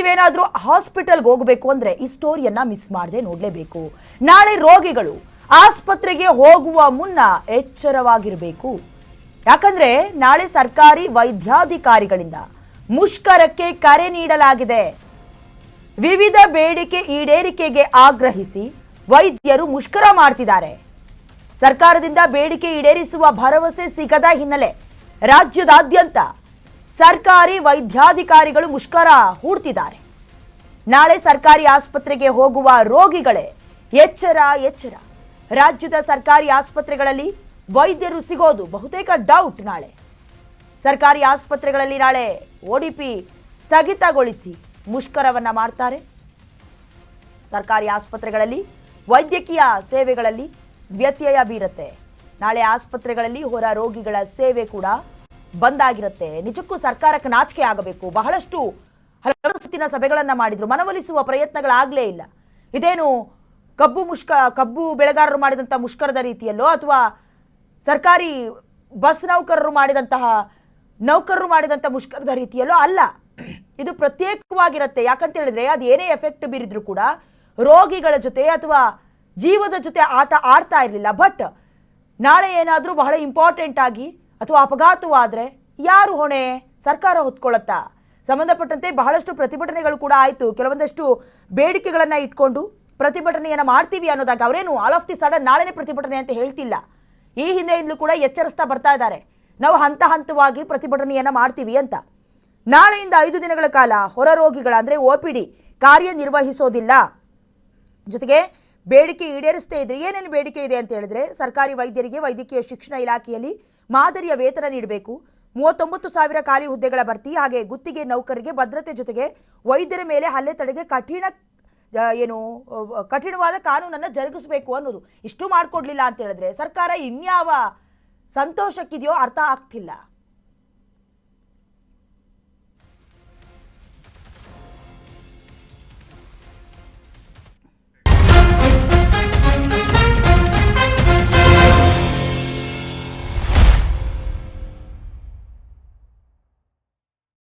ನೀವೇನಾದರೂ ಹಾಸ್ಪಿಟಲ್ಗೆ ಹೋಗಬೇಕು ಅಂದರೆ ಈ ಸ್ಟೋರಿಯನ್ನು ಮಿಸ್ ಮಾಡದೆ ನೋಡಲೇಬೇಕು. ನಾಳೆ ರೋಗಿಗಳು ಆಸ್ಪತ್ರೆಗೆ ಹೋಗುವ ಮುನ್ನ ಎಚ್ಚರವಾಗಿರಬೇಕು. ಯಾಕಂದರೆ ನಾಳೆ ಸರ್ಕಾರಿ ವೈದ್ಯಾಧಿಕಾರಿಗಳಿಂದ ಮುಷ್ಕರಕ್ಕೆ ಕರೆ ನೀಡಲಾಗಿದೆ. ವಿವಿಧ ಬೇಡಿಕೆ ಈಡೇರಿಕೆಗೆ ಆಗ್ರಹಿಸಿ ವೈದ್ಯರು ಮುಷ್ಕರ ಮಾಡ್ತಿದ್ದಾರೆ. ಸರ್ಕಾರದಿಂದ ಬೇಡಿಕೆ ಈಡೇರಿಸುವ ಭರವಸೆ ಸಿಗದ ಹಿನ್ನೆಲೆ ರಾಜ್ಯದಾದ್ಯಂತ ಸರ್ಕಾರಿ ವೈದ್ಯಾಧಿಕಾರಿಗಳು ಮುಷ್ಕರ ಹೂಡ್ತಿದ್ದಾರೆ. ನಾಳೆ ಸರ್ಕಾರಿ ಆಸ್ಪತ್ರೆಗೆ ಹೋಗುವ ರೋಗಿಗಳೇ ಎಚ್ಚರ ಎಚ್ಚರ. ರಾಜ್ಯದ ಸರ್ಕಾರಿ ಆಸ್ಪತ್ರೆಗಳಲ್ಲಿ ವೈದ್ಯರು ಸಿಗೋದು ಬಹುತೇಕ ಡೌಟ್. ನಾಳೆ ಸರ್ಕಾರಿ ಆಸ್ಪತ್ರೆಗಳಲ್ಲಿ ನಾಳೆ ODP ಸ್ಥಗಿತಗೊಳಿಸಿ ಮುಷ್ಕರವನ್ನು ಮಾಡ್ತಾರೆ. ಸರ್ಕಾರಿ ಆಸ್ಪತ್ರೆಗಳಲ್ಲಿ ವೈದ್ಯಕೀಯ ಸೇವೆಗಳಲ್ಲಿ ವ್ಯತ್ಯಯ ಬೀರುತ್ತೆ. ನಾಳೆ ಆಸ್ಪತ್ರೆಗಳಲ್ಲಿ ಹೊರ ರೋಗಿಗಳ ಸೇವೆ ಕೂಡ ಬಂದಾಗಿರುತ್ತೆ. ನಿಜಕ್ಕೂ ಸರ್ಕಾರಕ್ಕೆ ನಾಚಿಕೆ ಆಗಬೇಕು. ಬಹಳಷ್ಟು ಹಲವಾರು ಸುತ್ತಿನ ಸಭೆಗಳನ್ನು ಮಾಡಿದ್ರು, ಮನವೊಲಿಸುವ ಪ್ರಯತ್ನಗಳಾಗಲೇ ಇಲ್ಲ. ಇದೇನು ಕಬ್ಬು ಬೆಳೆಗಾರರು ಮಾಡಿದಂಥ ಮುಷ್ಕರದ ರೀತಿಯಲ್ಲೋ ಅಥವಾ ಸರ್ಕಾರಿ ಬಸ್ ನೌಕರರು ಮಾಡಿದಂಥ ಮುಷ್ಕರದ ರೀತಿಯಲ್ಲೋ ಅಲ್ಲ. ಇದು ಪ್ರತ್ಯೇಕವಾಗಿರುತ್ತೆ. ಯಾಕಂತ ಹೇಳಿದ್ರೆ ಅದು ಏನೇ ಎಫೆಕ್ಟ್ ಬೀರಿದ್ರು ಕೂಡ ರೋಗಿಗಳ ಜೊತೆ ಅಥವಾ ಜೀವದ ಜೊತೆ ಆಟ ಆಡ್ತಾ ಇರಲಿಲ್ಲ. ಬಟ್ ನಾಳೆ ಏನಾದರೂ ಬಹಳ ಇಂಪಾರ್ಟೆಂಟ್ ಆಗಿ ಅಥವಾ ಅಪಘಾತವಾದರೆ ಯಾರು ಹೊಣೆ? ಸರ್ಕಾರ ಹೊತ್ಕೊಳ್ಳುತ್ತಾ? ಸಂಬಂಧಪಟ್ಟಂತೆ ಬಹಳಷ್ಟು ಪ್ರತಿಭಟನೆಗಳು ಕೂಡ ಆಯಿತು. ಕೆಲವೊಂದಷ್ಟು ಬೇಡಿಕೆಗಳನ್ನು ಇಟ್ಕೊಂಡು ಪ್ರತಿಭಟನೆಯನ್ನು ಮಾಡ್ತೀವಿ ಅನ್ನೋದಾಗ ಅವರೇನು ಆಲ್ ಆಫ್ ದಿ ಸಡನ್ ನಾಳೆನೇ ಪ್ರತಿಭಟನೆ ಅಂತ ಹೇಳ್ತಿಲ್ಲ. ಈ ಹಿಂದೆಯಿಂದಲೂ ಕೂಡ ಎಚ್ಚರಿಸ್ತಾ ಬರ್ತಾ ಇದ್ದಾರೆ, ನಾವು ಹಂತ ಹಂತವಾಗಿ ಪ್ರತಿಭಟನೆಯನ್ನು ಮಾಡ್ತೀವಿ ಅಂತ. ನಾಳೆಯಿಂದ 5 ದಿನಗಳ ಕಾಲ ಹೊರ ರೋಗಿಗಳ ಅಂದರೆ OPD ಕಾರ್ಯನಿರ್ವಹಿಸೋದಿಲ್ಲ. ಜೊತೆಗೆ ಬೇಡಿಕೆ ಈಡೇರಿಸದೇ ಇದ್ರೆ ಏನೇನು ಬೇಡಿಕೆ ಇದೆ ಅಂತ ಹೇಳಿದ್ರೆ, ಸರ್ಕಾರಿ ವೈದ್ಯರಿಗೆ ವೈದ್ಯಕೀಯ ಶಿಕ್ಷಣ ಇಲಾಖೆಯಲ್ಲಿ ಮಾದರಿಯ ವೇತನ ನೀಡಬೇಕು, 39,000 ಖಾಲಿ ಹುದ್ದೆಗಳ ಭರ್ತಿ, ಹಾಗೆ ಗುತ್ತಿಗೆ ನೌಕರರಿಗೆ ಭದ್ರತೆ, ಜೊತೆಗೆ ವೈದ್ಯರ ಮೇಲೆ ಹಲ್ಲೆ ತಡೆಗೆ ಕಠಿಣವಾದ ಕಾನೂನನ್ನು ಜರುಗಿಸಬೇಕು ಅನ್ನೋದು. ಇಷ್ಟು ಮಾಡಿಕೊಡ್ಲಿಲ್ಲ ಅಂತ ಹೇಳಿದ್ರೆ ಸರ್ಕಾರ ಇನ್ಯಾವ ಸಂತೋಷಕ್ಕಿದೆಯೋ ಅರ್ಥ ಆಗ್ತಿಲ್ಲ.